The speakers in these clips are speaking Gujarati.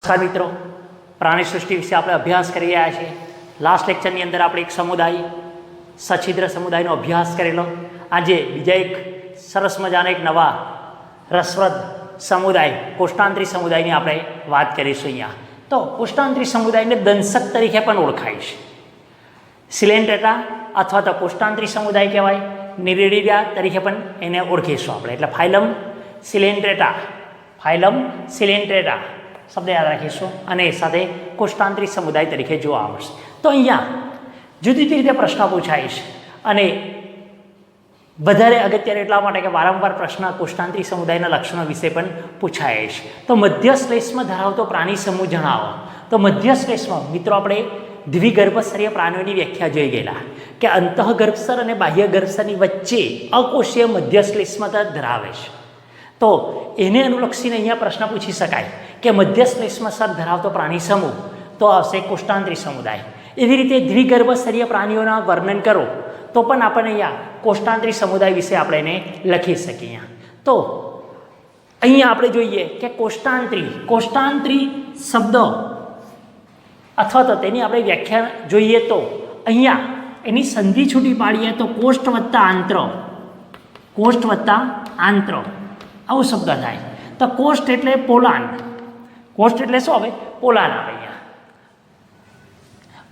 નમસ્કાર મિત્રો, પ્રાણી સૃષ્ટિ વિશે આપણે અભ્યાસ કરી રહ્યા છીએ. લાસ્ટ લેક્ચરની અંદર આપણે એક સમુદાય સછિદ્ર સમુદાયનો અભ્યાસ કરેલો. આજે બીજા એક સરસ મજાના એક નવા રસપ્રદ સમુદાય કોષ્ટાંતરી સમુદાયની આપણે વાત કરીશું. અહીંયા તો કોષ્ટાંતરી સમુદાયને દંશક તરીકે પણ ઓળખાય છે. સિલેન્ટ્રેટા અથવા તો કોષ્ટાંતરી સમુદાય કહેવાય. નિરેડિયા તરીકે પણ એને ઓળખીશું આપણે. એટલે ફાઇલમ સિલેન્ટ્રેટા શબ્દ યાદ રાખીશું અને એ સાથે કોષ્ટાંતરી સમુદાય તરીકે જોવા મળશે. તો અહીંયા જુદી જુદી રીતે પ્રશ્ન પૂછાય છે અને વધારે અગત્યનું એટલા માટે કે વારંવાર પ્રશ્ન કોષ્ટાંતરી સમુદાયના લક્ષણો વિશે પણ પૂછાય છે. તો મધ્ય શ્લેષ્મ ધરાવતો પ્રાણી સમૂહ જણાવો. તો મધ્ય શ્લેષ્મ મિત્રો આપણે દ્વિગર્ભસ્તરીય પ્રાણીઓની વ્યાખ્યા જોઈ ગયેલા કે અંતઃગર્ભસ્તર અને બાહ્ય ગર્ભસ્તરની વચ્ચે અકોષીય મધ્ય શ્લેષ્મતા ધરાવે છે. તો એને અનુલક્ષીને અહીંયા પ્રશ્ન પૂછી શકાય કે મધ્ય શ્લેષ્મ સ્તર ધરાવતો પ્રાણી સમૂહ તો આવશે કોષ્ટાંતરી સમુદાય. એવી રીતે દ્વિગર્ભસ્તરીય પ્રાણીઓના વર્ણન કરો તો પણ આપણે અહીંયા કોષ્ટાંતરી સમુદાય વિશે આપણે એને લખી શકીએ. તો અહીંયા આપણે જોઈએ કે કોષ્ટાંતરી શબ્દ અથવા તો તેની આપણે વ્યાખ્યા જોઈએ તો અહીંયા એની સંધિ છૂટી પાડીએ તો કોષ્ટ વત્તા આંત્ર આવો શબ્દ થાય. તો કોષ્ટ એટલે પોલાણ. કોષ્ટ એટલે શું આવે? પોલાણ આવે અહીંયા.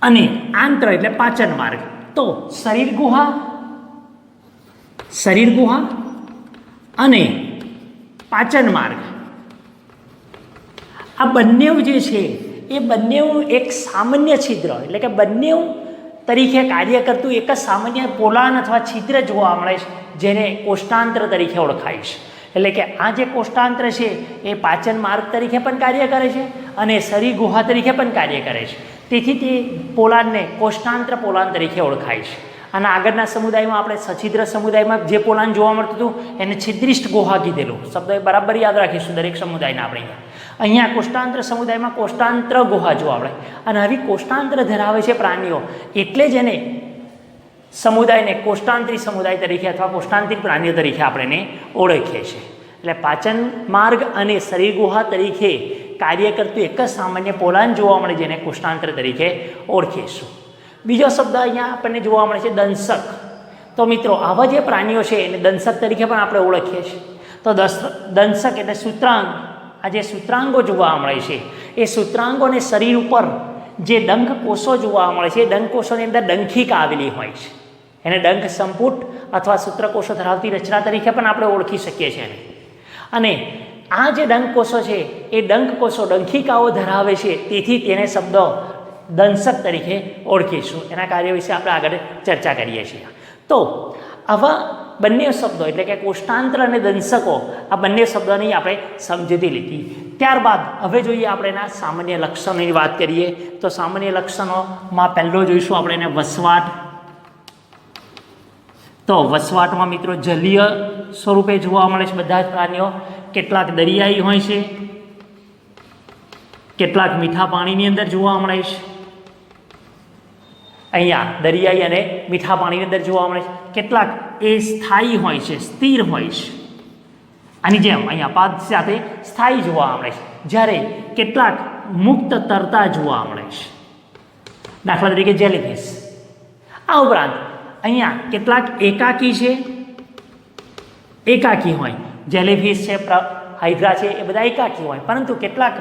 અને આંત્ર એટલે પાચન માર્ગ. તો શરીર ગુહા અને પાચન માર્ગ આ બંને જે છે એ બંને એક સામાન્ય છિદ્ર એટલે કે બંને તરીકે કાર્ય કરતું એક જ સામાન્ય પોલાણ અથવા છિદ્ર જોવા મળે છે, જેને કોષ્ટાંત્ર તરીકે ઓળખાય છે. એટલે કે આ જે કોષ્ટાંત્ર છે એ પાચન માર્ગ તરીકે પણ કાર્ય કરે છે અને શરીર ગુહા તરીકે પણ કાર્ય કરે છે. તેથી તે પોલાણને કોષ્ટાંત્ર પોલાણ તરીકે ઓળખાય છે. અને આગળના સમુદાયમાં આપણે સછિદ્ર સમુદાયમાં જે પોલાણ જોવા મળતું હતું એને છિદ્રિષ્ટ ગુહા કીધેલું. શબ્દ બરાબર યાદ રાખીશું દરેક સમુદાયના આપણે. અહીંયા કોષ્ટાંત્ર સમુદાયમાં કોષ્ટાંત્ર ગુહા જોવા મળે અને આવી કોષ્ટાંત્ર ધરાવે છે પ્રાણીઓ એટલે જ એને સમુદાયને કોષ્ટાંતરી સમુદાય તરીકે અથવા કોષ્ટાંતરી પ્રાણીઓ તરીકે આપણે એને ઓળખીએ છીએ. એટલે પાચન માર્ગ અને શરીર ગુહા તરીકે કાર્ય કરતું એક જ સામાન્ય પોલાણ જોવા મળે જેને કોષ્ટાંત્ર તરીકે ઓળખીશું. બીજો શબ્દ અહીંયા આપણને જોવા મળે છે દંશક. તો મિત્રો આવા જે પ્રાણીઓ છે એને દંશક તરીકે પણ આપણે ઓળખીએ છીએ. તો દંશક એટલે સૂત્રાંગ. આ જે સૂત્રાંગો જોવા મળે છે એ સૂત્રાંગોને શરીર ઉપર જે ડંખ કોષો જોવા મળે છે એ ડંખ કોષોની અંદર ડંખિકા આવેલી હોય છે. એને ડંખ સંપુટ અથવા સૂત્રકોષો ધરાવતી રચના તરીકે પણ આપણે ઓળખી શકીએ છીએ. અને આ જે ડંખ કોષો છે એ ડંખ કોષો ડંખિકાઓ ધરાવે છે, તેથી તેને શબ્દ દંશક તરીકે ઓળખીશું. એના કાર્ય વિશે આપણે આગળ ચર્ચા કરીએ છીએ. તો આવા બંને શબ્દો એટલે કે કોષ્ટાંત્ર અને દંશકો આ બંને શબ્દોની આપણે સમજૂતી લીધી. ત્યારબાદ હવે જોઈએ આપણે એના સામાન્ય લક્ષણોની વાત કરીએ. તો સામાન્ય લક્ષણોમાં પહેલો જોઈશું આપણે એને વસવાટ. તો વસવાટમાં મિત્રો જલીય સ્વરૂપે જોવા મળે છે બધા જ પ્રાણીઓ. કેટલાક દરિયાઈ હોય છે, કેટલાક મીઠા પાણીની અંદર જોવા મળે છે. અહીંયા દરિયાઈ અને મીઠા પાણીની અંદર જોવા મળે છે. કેટલાક એ સ્થાયી હોય છે, સ્થિર હોય છે. આની જેમ અહીંયા પાદ સાથે સ્થાયી જોવા મળે છે, જ્યારે કેટલાક મુક્ત તરતા જોવા મળે છે, દાખલા તરીકે જેલીફિશ. આ ઉપરાંત અહીંયા કેટલાક એકાકી હોય. જેલીફિશ છે, હાઇડ્રા છે, એ બધા એકાકી હોય. પરંતુ કેટલાક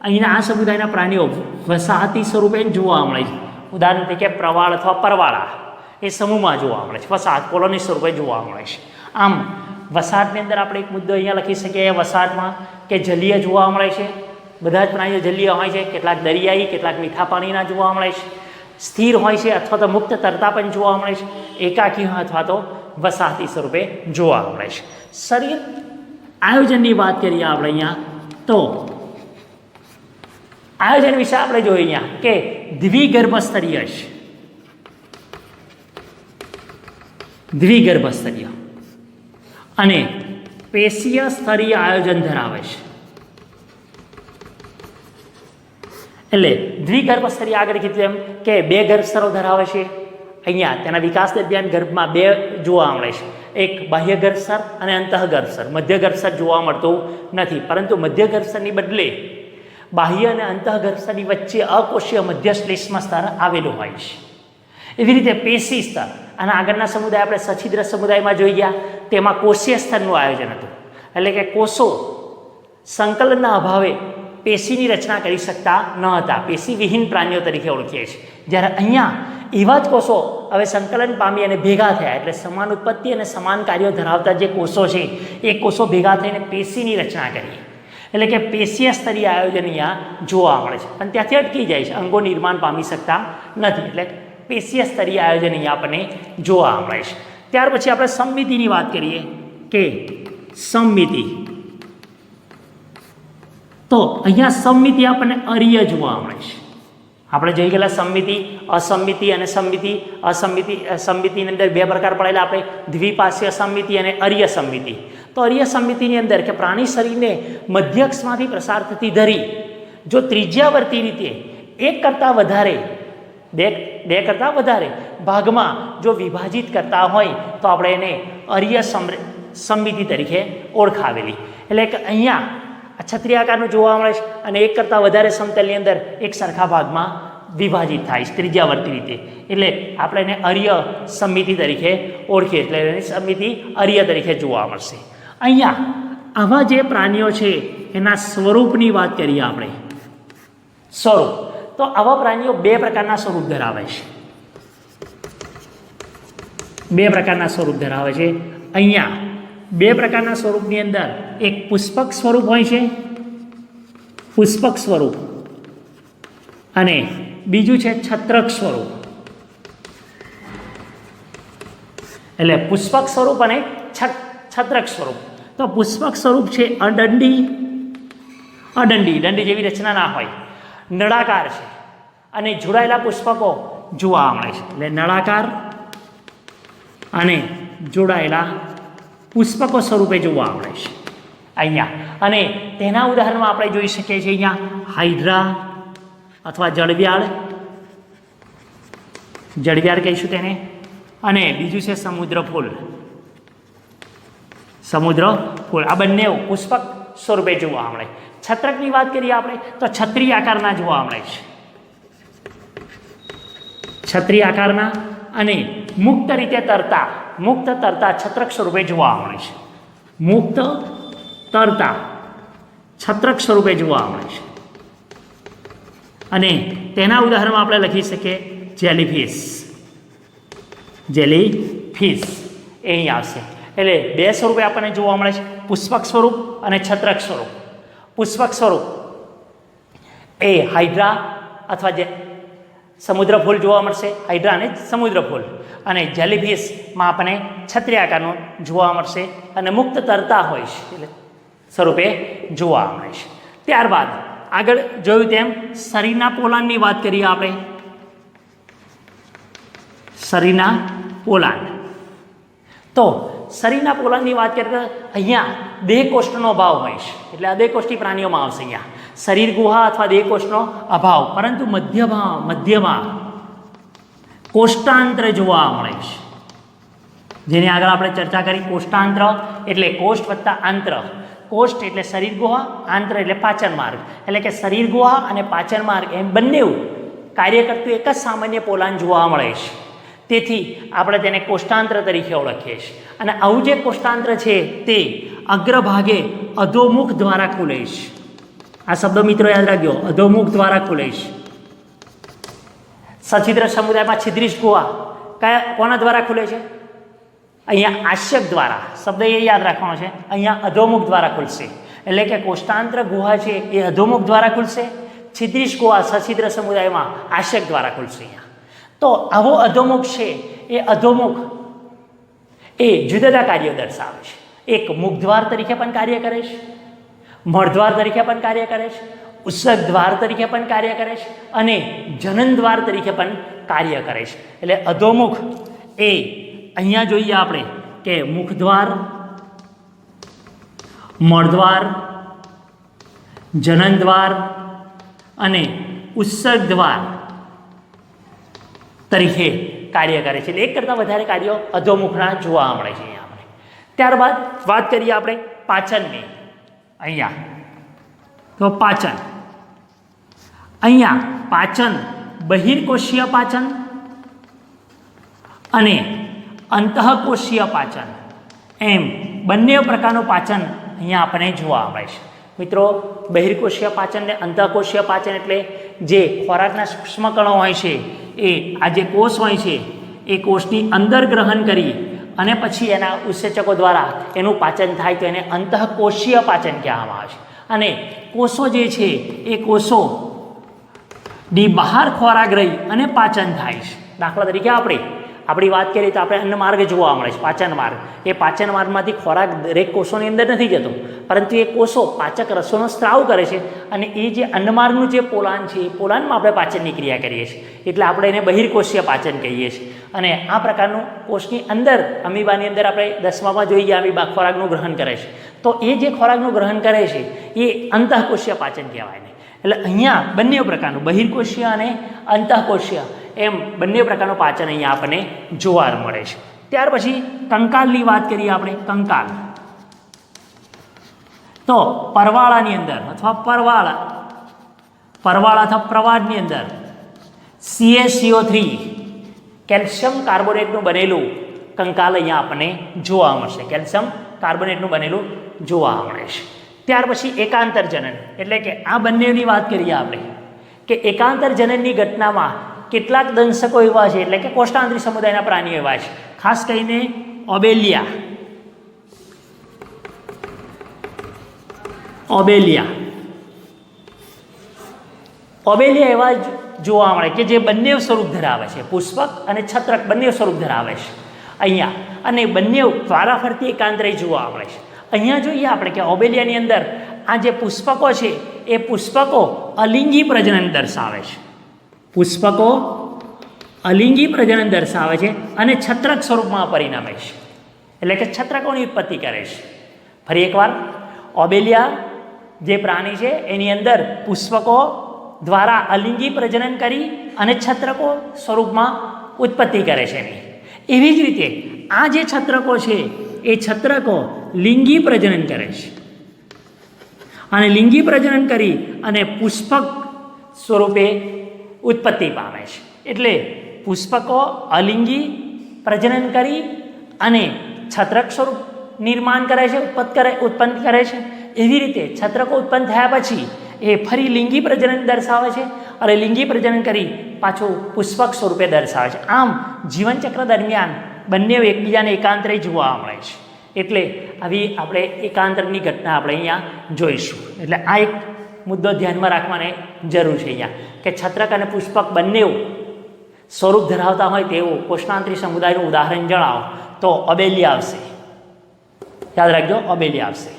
અહીંના આ સમુદાયના પ્રાણીઓ વસાહતી સ્વરૂપે જોવા મળે છે. ઉદાહરણ તરીકે પ્રવાળ અથવા પરવાળા એ સમૂહમાં જોવા મળે છે. વસાહત કોલોની સ્વરૂપે જોવા મળે છે. આમ વસાહતની અંદર આપણે એક મુદ્દો અહીંયા લખી શકીએ વસાહતમાં કે જલીય જોવા મળે છે. બધા જ પ્રાણીઓ જલીય હોય છે. કેટલાક દરિયાઈ, કેટલાક મીઠા પાણીના જોવા મળે છે. સ્થિર હોય છે અથવા તો મુક્ત તરતા પણ જોવા મળે છે. એકાકી હોય અથવા તો વસાહતી સ્વરૂપે જોવા મળે છે. શરીર આયોજનની વાત કરીએ આપણે અહીંયા તો આયોજન વિશે આપણે જોઈએ અહીંયા કે દ્વિગર્ભસ્તરીય અને પેશીય સ્તરીય આયોજન ધરાવે છે. એટલે દ્વિગર્ભસ્તરીય આગળ કીધું એમ કે બે ગર્ભસ્તરો ધરાવે છે. અહીંયા તેના વિકાસ દરમિયાન ગર્ભમાં બે જોવા મળે છે. એક બાહ્ય ગર્ભસ્તર અને અંતઃગર્ભસ્તર. મધ્ય ગર્ભસ્તર જોવા મળતું નથી, પરંતુ મધ્ય ગર્ભસ્તરની બદલે બાહ્ય અને અંતઃગર્ભસ્થની વચ્ચે અકોષીય મધ્યશ્લેષ્મા સ્તર આવેલું હોય છે. એવી રીતે પેશી સ્તર, અને આગળના સમુદાય આપણે સછિદ્ર સમુદાયમાં જોઈ ગયા, તેમાં કોષીય સ્તરનું આયોજન હતું. એટલે કે કોષો સંકલનના અભાવે પેશીની રચના કરી શકતા ન હતા, પેશી વિહીન પ્રાણીઓ તરીકે ઓળખીએ છીએ. જ્યારે અહીંયા એવા જ કોષો હવે સંકલન પામી અને ભેગા થયા, એટલે સમાન ઉત્પત્તિ અને સમાન કાર્યો ધરાવતા જે કોષો છે એ કોષો ભેગા થઈને પેશીની રચના કરી. એટલે કે પેશીય સ્તરીય આયોજન અહીંયા જોવા મળે છે, પણ ત્યાંથી અટકી જાય છે, અંગો નિર્માણ પામી શકતા નથી. એટલે પેશીય સ્તરીય આયોજન અહીંયા આપણને જોવા મળે છે. ત્યાર પછી આપણે સમમિતિની વાત કરીએ કે સમમિતિ, તો અહીંયા સમમિતિ આપણને અરીય જોવા મળે છે. આપણે જોઈ ગયેલા સમમિતિ, અસમિતિ અને સમમિતિ. સમમિતિની અંદર બે પ્રકાર પડેલા આપણે, દ્વિપાર્શ્વીય સમમિતિ અને અરીય સમમિતિ. તો અરીય સમમિતિની અંદર કે પ્રાણી શરીરને મધ્યક્ષમાંથી પ્રસાર થતી ધરી જો ત્રિજ્યાવર્તી રીતે એક કરતાં વધારે બે કરતાં વધારે ભાગમાં જો વિભાજિત કરતા હોય તો આપણે એને અરીય સમમિતિ તરીકે ઓળખાવેલી. એટલે કે અહીંયા છત્રી આકારનું જોવા મળે છે અને એક કરતાં વધારે સમતલની અંદર એક સરખા ભાગમાં વિભાજિત થાય છે ત્રિજ્યાવર્તી રીતે, એટલે આપણે એને અરીય સમમિતિ તરીકે ઓળખીએ, એટલે એની સમમિતિ અરીય તરીકે જોવા મળશે. અહીંયા આવા જે પ્રાણીઓ છે એના સ્વરૂપની વાત કરીએ આપણે. સ્વરૂપ, તો આવા પ્રાણીઓ બે પ્રકારના સ્વરૂપ ધરાવે છે. બે પ્રકારના સ્વરૂપ ધરાવે છે. અહીંયા બે પ્રકારના સ્વરૂપની અંદર એક પુષ્પક સ્વરૂપ હોય છે, પુષ્પક સ્વરૂપ, અને બીજું છે છત્રક સ્વરૂપ. એટલે પુષ્પક સ્વરૂપ અને છત્રક સ્વરૂપ. તો પુષ્પક સ્વરૂપ છે અદંડી જેવી રચના ના હોય, નળાકાર છે અને જોડાયેલા પુષ્પકો જોવા મળે છે. એટલે નળાકાર અને જોડાયેલા પુષ્પકો સ્વરૂપે જોવા મળે છે અહીંયા. અને તેના ઉદાહરણમાં આપણે જોઈ શકીએ છીએ અહીંયા હાઇડ્રા અથવા જળવ્યાળ કહીશું તેને, અને બીજું છે સમુદ્ર ફૂલ. આ બંને પુષ્પક સ્વરૂપે જોવા મળે. છત્રકની વાત કરીએ આપણે તો છત્રી આકારના જોવા મળે છે, છત્રી આકારના અને મુક્ત રીતે તરતા છત્રક સ્વરૂપે જોવા મળે છે. મુક્ત તરતા છત્રક સ્વરૂપે જોવા મળે છે. અને તેના ઉદાહરણમાં આપણે લખી શકીએ જેલીફિશ એ અહીં આવશે. એટલે બે સ્વરૂપે આપણને જોવા મળે છે, પુષ્પક સ્વરૂપ અને છત્રક સ્વરૂપ. પુષ્પક સ્વરૂપ એ હાઇડ્રા અથવા જે સમુદ્ર ફૂલ જોવા મળશે, હાઇડ્રા અને સમુદ્ર ફૂલ. અને જેલીફિશમાં આપણને છત્રી આકારનું જોવા મળશે અને મુક્ત તરતા હોય છે એટલે સ્વરૂપે જોવા મળે છે. ત્યારબાદ આગળ જોયું તેમ શરીરના પોલાણની વાત કરીએ આપણે. શરીરના પોલાણ, તો શરીરના પોલાણની વાત કરીએ તો અહીંયા દેહકોષ્ઠનો અભાવ હોય છે, એટલે અદેહકોષ્ઠી પ્રાણીઓમાં આવશે અહીંયા શરીર ગુહા અથવા દેહકોષ્ઠનો અભાવ, પરંતુ મધ્યમાં કોષ્ટાંત્ર જોવા મળે છે, જેની આગળ આપણે ચર્ચા કરી. કોષ્ટાંત્ર એટલે કોષ્ઠ વત્તા આંત્ર. કોષ્ઠ એટલે શરીર ગુહા, આંત્ર એટલે પાચન માર્ગ. એટલે કે શરીર ગુહા અને પાચન માર્ગ એમ બંને કાર્ય કરતું એક જ સામાન્ય પોલાણ જોવા મળે છે. તેથી આપણે તેને કોષ્ટાંત્ર તરીકે ઓળખીએ છીએ. અને આવું જે કોષ્ટાંત્ર છે તે અગ્રભાગે અધોમુખ દ્વારા ખુલે છે. આ શબ્દો મિત્રો યાદ રાખજો, અધોમુખ દ્વારા ખુલે છે. સછિદ્ર સમુદાયમાં છિદ્રિશ ગુહા કોના દ્વારા ખુલે છે? અહીંયા આશ્યક દ્વારા. શબ્દ એ યાદ રાખવાનો છે, અહીંયા અધોમુખ દ્વારા ખુલશે. એટલે કે કોષ્ટાંત્ર ગુહા છે એ અધોમુખ દ્વારા ખુલશે, છિદ્રિશ ગુહા સછિદ્ર સમુદાયમાં આશ્યક દ્વારા ખુલશે. અહીંયા તો આવો અધોમુખ છે એ અધોમુખ એ જુદા જુદા કાર્યો દર્શાવે છે. એક મુખદ્વાર તરીકે પણ કાર્ય કરે છે, મળદ્વાર તરીકે પણ કાર્ય કરે છે, ઉત્સર્ગ દ્વાર તરીકે પણ કાર્ય કરે છે અને જનન દ્વાર તરીકે પણ કાર્ય કરે છે. એટલે અધોમુખ એ અહીંયા જોઈએ આપણે કે મુખદ્વાર, મળદ્વાર, જનન દ્વાર અને ઉત્સર્ગ દ્વાર તરીકે કાર્ય કરે છે. એટલે એક કરતાં વધારે કાર્યો અધોમુખના જોવા મળે છે અહીંયા આપણે. ત્યારબાદ વાત કરીએ આપણે પાચનની. અહીંયા તો પાચન અહીંયા પાચન બહિર્કોષીય પાચન અને અંતઃકોષીય પાચન એમ બંને પ્રકારનું પાચન અહીંયા આપણને જોવા મળે છે. મિત્રો, બહિર્કોષીય પાચન ને અંતઃકોષીય પાચન એટલે જે ખોરાકના સૂક્ષ્મકણો હોય છે એ આ જે કોષ હોય છે એ કોષની અંદર ગ્રહણ કરી અને પછી એના ઉત્સેચકો દ્વારા એનું પાચન થાય તો એને અંતઃકોષીય પાચન કહેવામાં આવે છે. અને કોષો જે છે એ કોષોની બહાર ખોરાક રહી અને પાચન થાય છે. દાખલા તરીકે આપણી વાત કરીએ તો આપણે અન્ન માર્ગ જોવા મળે છે, પાચન માર્ગ. એ પાચન માર્ગમાંથી ખોરાક દરેક કોષોની અંદર નથી જતો, પરંતુ એ કોષો પાચક રસોનો સ્ત્રાવ કરે છે અને એ જે અન્નમાર્ગનું જે પોલાન છે એ પોલાનમાં આપણે પાચનની ક્રિયા કરીએ છીએ, એટલે આપણે એને બહિર્કોષીય પાચન કહીએ છીએ. અને આ પ્રકારનું કોષની અંદર અમીબાની અંદર આપણે 10મામાં જોઈ ગયા, અમીબા ખોરાકનું ગ્રહણ કરે છે, તો એ જે ખોરાકનું ગ્રહણ કરે છે એ અંતઃકોષીય પાચન કહેવાય ને. એટલે અહીંયા બંને પ્રકારનું બહિર્કોષીય અને અંતઃકોષીય એમ બંને પ્રકારનું પાચન અહીંયા આપણને જોવા મળે છે. ત્યાર પછી કંકાલની વાત કરીએ આપણે. કંકાલ તો પરવાળાની અંદર અથવા પરવાળ અથવા પ્રવાળની અંદર CaCO3 કેલ્શિયમ કાર્બોનેટનું બનેલું કંકાલ અહીંયા આપણને જોવા મળશે. કેલ્શિયમ કાર્બોનેટનું બનેલું જોવા મળે છે. ત્યાર પછી એકાંતર જનન, એટલે કે આ બંનેની વાત કરીએ આપણે કે એકાંતર જનનની ઘટનામાં કેટલાક દંશકો એવા છે, એટલે કે કોષ્ટાંતરી સમુદાયના પ્રાણીઓ એવા છે, ખાસ કરીને ઓબેલિયા એવા જોવા મળે કે જે બંને સ્વરૂપ ધરાવે છે, પુષ્પક અને છત્રક બંને સ્વરૂપ ધરાવે છે અહીંયા, અને બંને વારાફરતી એકાંતરે જોવા મળે છે. અહીંયા જોઈએ આપણે કે ઓબેલિયાની અંદર આ જે પુષ્પકો છે એ પુષ્પકો અલિંગી પ્રજનન દર્શાવે છે. પુષ્પકો અલિંગી પ્રજનન દર્શાવે છે અને છત્રક સ્વરૂપમાં પરિણમે છે, એટલે કે છત્રકોની ઉત્પત્તિ કરે છે. ફરી એકવાર, ઓબેલિયા જે પ્રાણી છે એની અંદર પુષ્પકો દ્વારા અલિંગી પ્રજનન કરી અને છત્રકો સ્વરૂપમાં ઉત્પત્તિ કરે છે એની. એવી જ રીતે આ જે છત્રકો છે એ છત્રકો લિંગી પ્રજનન કરે છે અને લિંગી પ્રજનન કરી અને પુષ્પક સ્વરૂપે ઉત્પત્તિ પામે છે. એટલે પુષ્પકો અલિંગી પ્રજનન કરી અને છત્રક સ્વરૂપ નિર્માણ કરે છે, ઉત્પન્ન કરે છે. એવી રીતે છત્રકો ઉત્પન્ન થયા પછી એ ફરી લિંગી પ્રજનન દર્શાવે છે અને લિંગી પ્રજનન કરી પાછું પુષ્પક સ્વરૂપે દર્શાવે છે. આમ જીવનચક્ર દરમિયાન બંને એકબીજાને એકાંતરે જોવા મળે છે. એટલે આવી આપણે એકાંતરની ઘટના આપણે અહીંયા જોઈશું. એટલે આ એક મુદ્દો ધ્યાનમાં રાખવાની જરૂર છે અહીંયા કે છત્રક અને પુષ્પક બંને સ્વરૂપ ધરાવતા હોય તેવું કોષ્ટાંતરી સમુદાયનું ઉદાહરણ જણાવો તો ઓબેલિયા આવશે. યાદ રાખજો, ઓબેલિયા આવશે.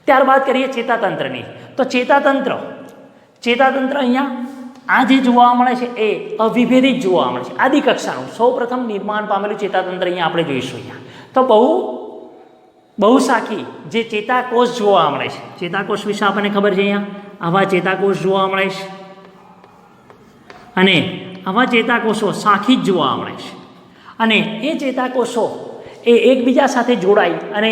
ત્યારબાદ કરીએ ચેતાતંત્રની. તો ચેતાતંત્ર અહીંયા આ જે જોવા મળે છે એ અવિભેદિત જોવા મળે છે. આદિ કક્ષાનું સૌપ્રથમ નિર્માણ પામેલું ચેતાતંત્ર અહીંયા આપણે જોઈશું. અહીંયા તો બહુશાખી જે ચેતાકોષ જોવા મળે છે. ચેતાકોષ વિશે આપણને ખબર છે, અહીંયા આવા ચેતાકોષ જોવા મળે છે અને આવા ચેતાકોષો શાખી જ જોવા મળે છે. અને એ ચેતાકોષો એ એકબીજા સાથે જોડાઈ અને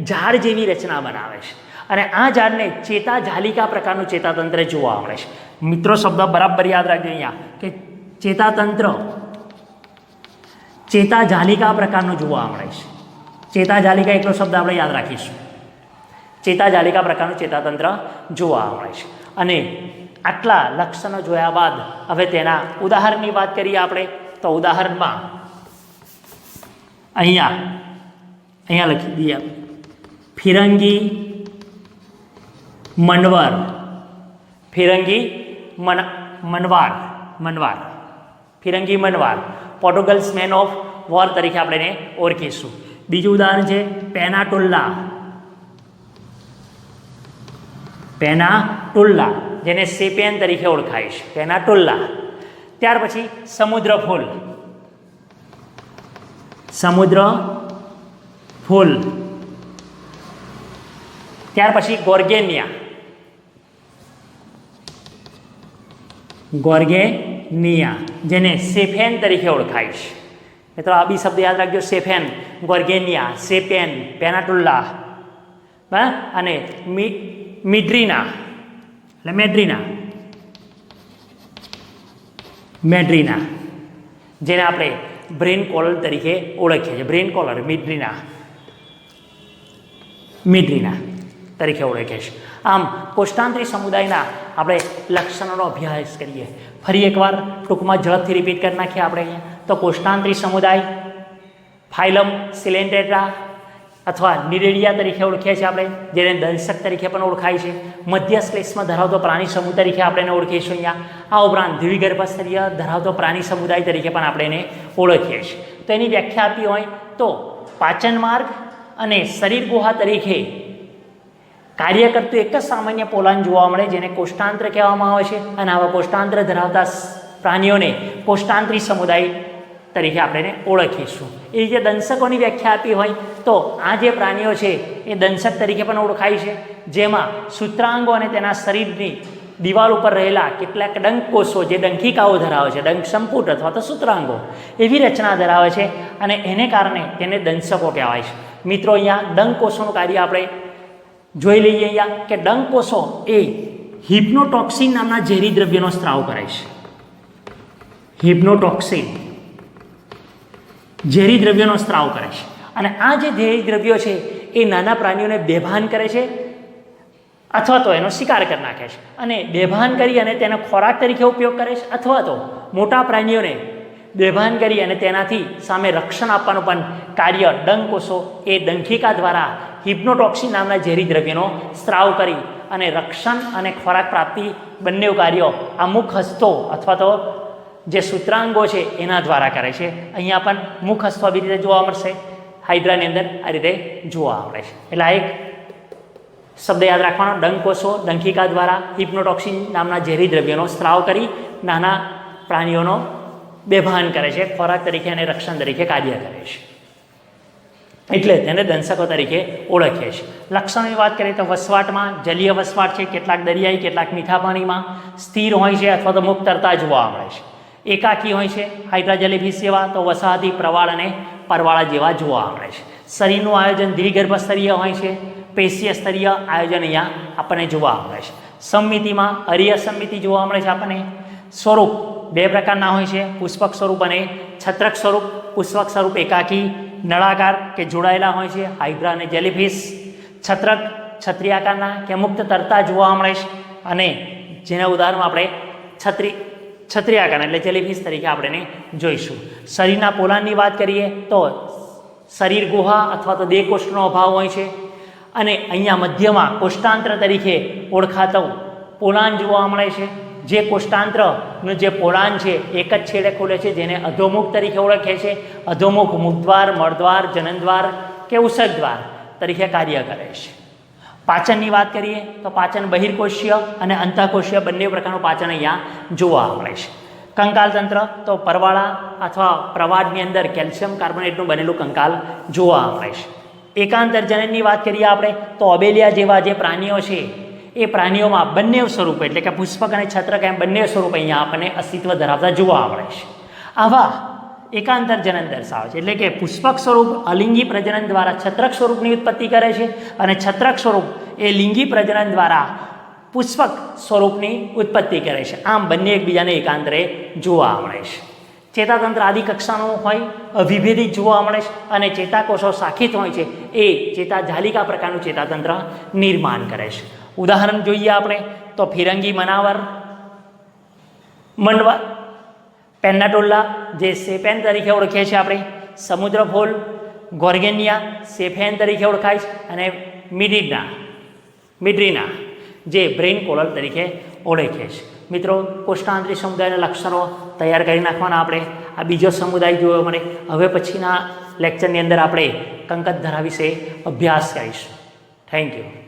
ઝાડ જેવી રચના બનાવે છે અને આ ઝાડને ચેતાજાલિકા પ્રકારનું ચેતાતંત્ર જોવા મળે છે. મિત્રો, શબ્દ બરાબર યાદ રાખજો અહીંયા કે ચેતાતંત્ર ચેતાજાલિકા પ્રકારનું જોવા મળે છે. ચેતાજાલિકા એટલો શબ્દ આપણે યાદ રાખીશું. ચેતાજાલિકા પ્રકારનું ચેતાતંત્ર જોવા મળે છે. અને આટલા લક્ષણો જોયા બાદ હવે તેના ઉદાહરણની વાત કરીએ આપણે. તો ઉદાહરણમાં અહીંયા લખી દઈએ ફિરંગી મનવાર પોર્ટુગલ્સ મેન ઓફ વોર તરીકે આપણે એને ઓળખીશું. બીજું ઉદાહરણ છે પેનાટુલ્લા, જેને સેપિયન તરીકે ઓળખાય છે, પેનાટુલ્લા. ત્યાર પછી સમુદ્ર ફૂલ. ત્યાર પછી ગોર્ગેનિયા, જેને સેફેન તરીકે ઓળખાય છે. મિત્રો, આ બી શબ્દ યાદ રાખજો, સેફેન, ગોર્ગેનિયા, સેપેન, પેનાટુલ્લા અને મેડ્રીના. મેડ્રીના, જેને આપણે બ્રેન કોલર તરીકે ઓળખીએ છીએ. બ્રેન કોલર મિડ્રીના તરીકે ઓળખીએ છીએ. આમ કોષ્ટાંતરી સમુદાયના આપણે લક્ષણોનો અભ્યાસ કરીએ. ફરી એકવાર ટૂંકમાં ઝડપથી રિપીટ કરી નાખીએ આપણે અહીંયા. તો કોષ્ટાંતરી સમુદાય ફાઇલમ સિલેન્ડેટ્રા અથવા નિરેડિયા તરીકે ઓળખીએ છીએ આપણે, જેને દંશક તરીકે પણ ઓળખાય છે. મધ્ય શ્લેષ્મ ધરાવતો પ્રાણી સમૂહ તરીકે આપણે એને ઓળખીશું અહીંયા. આ ઉપરાંત દ્વિગર્ભસ્તરીય ધરાવતો પ્રાણી સમુદાય તરીકે પણ આપણે એને ઓળખીએ છીએ. તો એની વ્યાખ્યા આપી હોય તો પાચન માર્ગ અને શરીર ગુહા તરીકે કાર્ય કરતું એક જ સામાન્ય પોલાણ જોવા મળે, જેને કોષ્ટાંત્ર કહેવામાં આવે છે. અને આવા કોષ્ટાંત્ર ધરાવતા પ્રાણીઓને કોષ્ટાંતરી સમુદાય તરીકે આપણે એને ઓળખીશું. એ રીતે દંશકોની વ્યાખ્યા આપી હોય તો આ જે પ્રાણીઓ છે એ દંશક તરીકે પણ ઓળખાય છે, જેમાં સૂત્રાંગો અને તેના શરીરની દિવાલ ઉપર રહેલા કેટલાક ડંક કોષો જે ડંખિકાઓ ધરાવે છે, ડંક સંપુટ અથવા તો સૂત્રાંગો એવી રચના ધરાવે છે, અને એને કારણે તેને દંશકો કહેવાય છે. મિત્રો અહીંયા ડંક કોષોનું કાર્ય આપણે જોઈ લઈએ અહીંયા કે ડંક કોષો એ હિપ્નોટોક્સિન નામના ઝેરી દ્રવ્યનો સ્ત્રાવ કરે છે. હિપ્નોટોક્સિન ઝેરી દ્રવ્યનો સ્ત્રાવ કરે છે, અને આ જે ઝેરી દ્રવ્યો છે એ નાના પ્રાણીઓને બેભાન કરે છે અથવા તો એનો શિકાર કરી નાખે છે, અને બેભાન કરી અને તેનો ખોરાક તરીકે ઉપયોગ કરે છે, અથવા તો મોટા પ્રાણીઓને બેભાન કરી અને તેનાથી સામે રક્ષણ આપવાનું પણ કાર્ય ડંક કોષો એ ડંખિકા દ્વારા હિપ્નોટોક્સિન નામના ઝેરી દ્રવ્યનો સ્ત્રાવ કરી અને રક્ષણ અને ખોરાક પ્રાપ્તિ બંને કાર્યો આ મુખ હસ્તો અથવા તો જે સૂત્રાંગો છે એના દ્વારા કરે છે. અહીંયા પણ મુખ હસ્તો આવી રીતે જોવા મળશે, હાઇડ્રાની અંદર આ રીતે જોવા મળે છે. એટલે આ એક શબ્દ યાદ રાખવાનો, ડંક કોષો ડંખિકા દ્વારા હિપ્નોટોક્સિન નામના ઝેરી દ્રવ્યનો સ્ત્રાવ કરી નાના પ્રાણીઓનો બેભાન કરે છે, ખોરાક તરીકે અને રક્ષણ તરીકે કાર્ય કરે છે, એટલે તેને દંશકો તરીકે ઓળખીએ છીએ. લક્ષણોની વાત કરીએ તો વસવાટમાં જલીય વસવાટ છે, કેટલાક દરિયાઈ કેટલાક મીઠા પાણીમાં સ્થિર હોય છે અથવા તો મુક્ત તરતા જોવા મળે છે. એકાકી હોય છે, હાઇડ્રા જેલીફિશ જેવા, તો વસાહતી પ્રવાળ અને પરવાળા જેવા જોવા મળે છે. શરીરનું આયોજન દ્વિગર્ભ સ્તરીય હોય છે, પેશીય સ્તરીય આયોજન અહીંયા આપણને જોવા મળે છે. સંમિતિમાં અરીય સંમિતિ જોવા મળે છે આપણને. સ્વરૂપ બે પ્રકારના હોય છે, પુષ્પક સ્વરૂપ અને છત્રક સ્વરૂપ. પુષ્પક સ્વરૂપ એકાકી નળાકાર કે જોડાયેલા હોય છે, હાઇડ્રા અને જેલીફિશ. છત્રક છત્રીયાકારના કે મુક્ત તરતા જોવા મળે છે, અને જેના ઉદાહરણમાં આપણે છત્રીયાકાર એટલે જેલીફિશ તરીકે આપણે એને જોઈશું. શરીરના પોલાણની વાત કરીએ તો શરીર ગુહા અથવા તો દેહ કોષ્ઠનો અભાવ હોય છે, અને અહીંયા મધ્યમાં કોષ્ટાંત્ર તરીકે ઓળખાતું પોલાણ જોવા મળે છે. જે કોષ્ટાંત્રનું જે પોલાણ છે એક જ છેડે ખુલે છે, જેને અધોમુખ તરીકે ઓળખે છે. અધોમુખ મુખદ્વાર, મળદ્વાર, જનનદ્વાર કે ઉસકદ્વાર તરીકે કાર્ય કરે છે. પાચનની વાત કરીએ તો પાચન બહિર્કોષીય અને અંતઃકોષીય બંને પ્રકારનું પાચન અહીંયા જોવા મળે છે. કંકાલ તંત્ર તો પરવાળા અથવા પ્રવાળની અંદર કેલ્શિયમ કાર્બોનેટનું બનેલું કંકાલ જોવા મળે છે. એકાંતરજનનની વાત કરીએ આપણે તો અબેલિયા જેવા જે પ્રાણીઓ છે એ પ્રાણીઓમાં બંને સ્વરૂપ એટલે કે પુષ્પક અને છત્રક એમ બંને સ્વરૂપ અહીંયા આપણને અસ્તિત્વ ધરાવતા જોવા મળે છે. આવા એકાંતર જનન દર્શાવે છે, એટલે કે પુષ્પક સ્વરૂપ અલિંગી પ્રજનન દ્વારા છત્રક સ્વરૂપની ઉત્પત્તિ કરે છે, અને છત્રક સ્વરૂપ એ લિંગી પ્રજનન દ્વારા પુષ્પક સ્વરૂપની ઉત્પત્તિ કરે છે. આમ બંને એકબીજાને એકાંતરે જોવા મળે છે. ચેતાતંત્ર આદિ કક્ષાનું હોય, અવિભેદિત જોવા મળે છે, અને ચેતાકોષો શાખિત હોય છે, એ ચેતાજાલિકા પ્રકારનું ચેતાતંત્ર નિર્માણ કરે છે. ઉદાહરણ જોઈએ આપણે તો ફિરંગી મનાવર, મંડવા, પેન્નાટોલ્લા જે સેપેન તરીકે ઓળખીએ છીએ આપણે, સમુદ્રફૂલ, ગોર્ગેનિયા સેફેન તરીકે ઓળખાય છે, અને મિડ્રીના જે બ્રેન કોલર તરીકે ઓળખીએ છીએ. મિત્રો, કોષ્ટાંતરી સમુદાયના લક્ષણો તૈયાર કરી નાખવાના આપણે. આ બીજો સમુદાય જોવા મળે. હવે પછીના લેક્ચરની અંદર આપણે કંકતધરા વિશે અભ્યાસ કરીશું. Thank you.